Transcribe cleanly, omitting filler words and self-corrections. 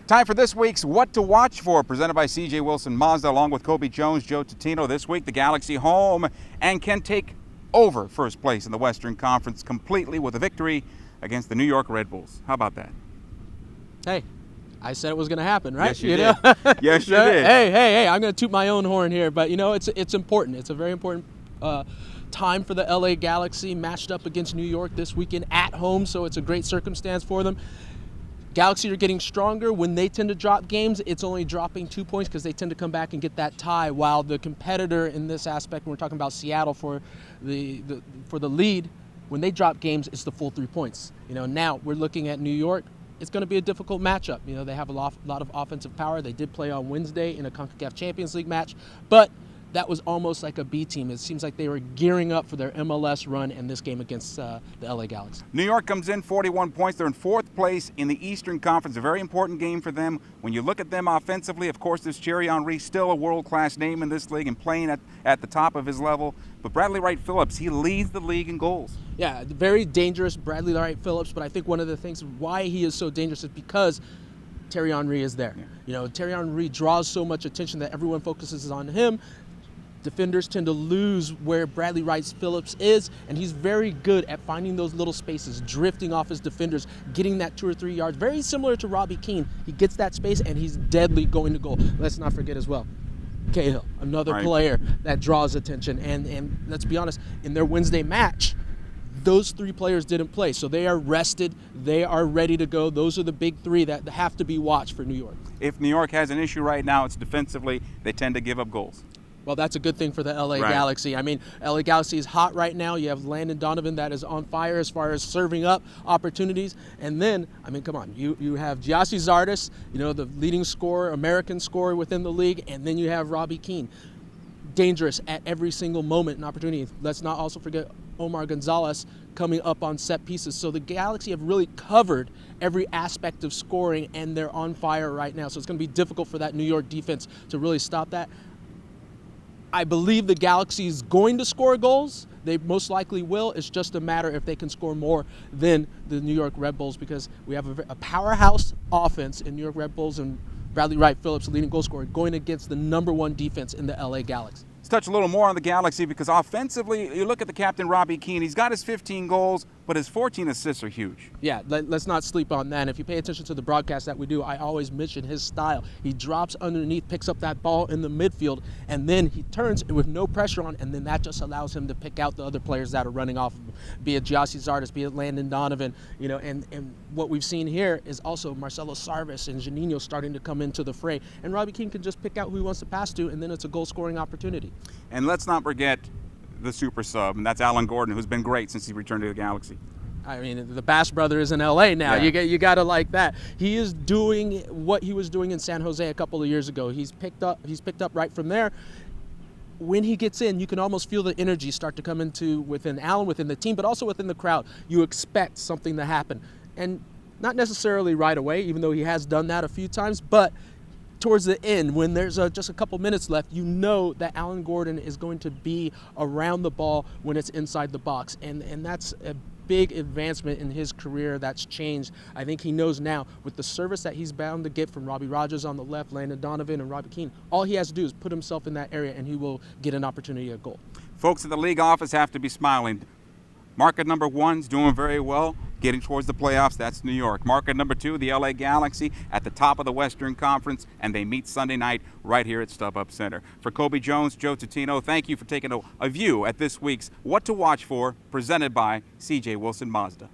Time for this week's What to Watch For, presented by C.J. Wilson Mazda, along with Kobe Jones, Joe Tutino. This week, the Galaxy home and can take over first place in the Western Conference completely with a victory against the New York Red Bulls. How about that? Hey, I said it was going to happen, right? Yes, you did. Yes, you did. Hey, I'm going to toot my own horn here, but it's important. It's a very important time for the LA Galaxy, matched up against New York this weekend at home, so it's a great circumstance for them. Galaxy are getting stronger. When they tend to drop games, it's only dropping 2 points because they tend to come back and get that tie, while the competitor in this aspect, when we're talking about Seattle for the lead, when they drop games, it's the full 3 points. Now we're looking at New York. It's going to be a difficult matchup. They have a lot of offensive power. They did play on Wednesday in a CONCACAF Champions League match, but that was almost like a B team. It seems like they were gearing up for their MLS run in this game against the LA Galaxy. New York comes in 41 points. They're in fourth place in the Eastern Conference. A very important game for them. When you look at them offensively, of course, there's Thierry Henry, still a world-class name in this league and playing at the top of his level. But Bradley Wright Phillips, he leads the league in goals. Yeah, very dangerous Bradley Wright Phillips, but I think one of the things why he is so dangerous is because Thierry Henry is there. Yeah. Thierry Henry draws so much attention that everyone focuses on him. Defenders tend to lose where Bradley Wright Phillips is, and he's very good at finding those little spaces, drifting off his defenders, getting that 2 or 3 yards. Very similar to Robbie Keane. He gets that space, and he's deadly going to goal. Let's not forget as well, Cahill, another player that draws attention. And let's be honest, in their Wednesday match, those 3 players didn't play, so they are rested. They are ready to go. Those are the big 3 that have to be watched for New York. If New York has an issue right now, it's defensively. They tend to give up goals. Well, that's a good thing for the LA Galaxy. I mean, LA Galaxy is hot right now. You have Landon Donovan that is on fire as far as serving up opportunities. And then, come on, you have Gyasi Zardes, the leading scorer, American scorer within the league, and then you have Robbie Keane. Dangerous at every single moment and opportunity. Let's not also forget Omar Gonzalez coming up on set pieces. So the Galaxy have really covered every aspect of scoring, and they're on fire right now. So it's going to be difficult for that New York defense to really stop that. I believe the Galaxy is going to score goals. They most likely will. It's just a matter if they can score more than the New York Red Bulls, because we have a powerhouse offense in New York Red Bulls and Bradley Wright Phillips, the leading goal scorer, going against the #1 defense in the LA Galaxy. Let's touch a little more on the Galaxy, because offensively, you look at the captain, Robbie Keane. He's got his 15 goals, but his 14 assists are huge. Yeah, let's not sleep on that. If you pay attention to the broadcast that we do, I always mention his style. He drops underneath, picks up that ball in the midfield, and then he turns with no pressure on, and then that just allows him to pick out the other players that are running off of him, be it Gyasi Zardes, be it Landon Donovan. And what we've seen here is also Marcelo Sarvis and Juninho starting to come into the fray, and Robbie Keane can just pick out who he wants to pass to, and then it's a goal-scoring opportunity. And let's not forget the super sub, and that's Alan Gordon, who's been great since he returned to the Galaxy. The Bass brother is in LA now. Yeah. You got to like that. He is doing what he was doing in San Jose a couple of years ago. He's picked up right from there. When he gets in, you can almost feel the energy start to come into within Alan, within the team, but also within the crowd. You expect something to happen, and not necessarily right away, even though he has done that a few times, but towards the end, when there's just a couple minutes left, you know that Alan Gordon is going to be around the ball when it's inside the box, and that's a big advancement in his career that's changed. I think he knows now, with the service that he's bound to get from Robbie Rogers on the left, Landon Donovan, and Robbie Keane, all he has to do is put himself in that area, and he will get an opportunity at goal. Folks at the league office have to be smiling. Market #1's doing very well, getting towards the playoffs. That's New York. Market #2, the LA Galaxy, at the top of the Western Conference, and they meet Sunday night right here at StubHub Center. For Kobe Jones, Joe Tutino, thank you for taking a view at this week's What to Watch For, presented by C.J. Wilson Mazda.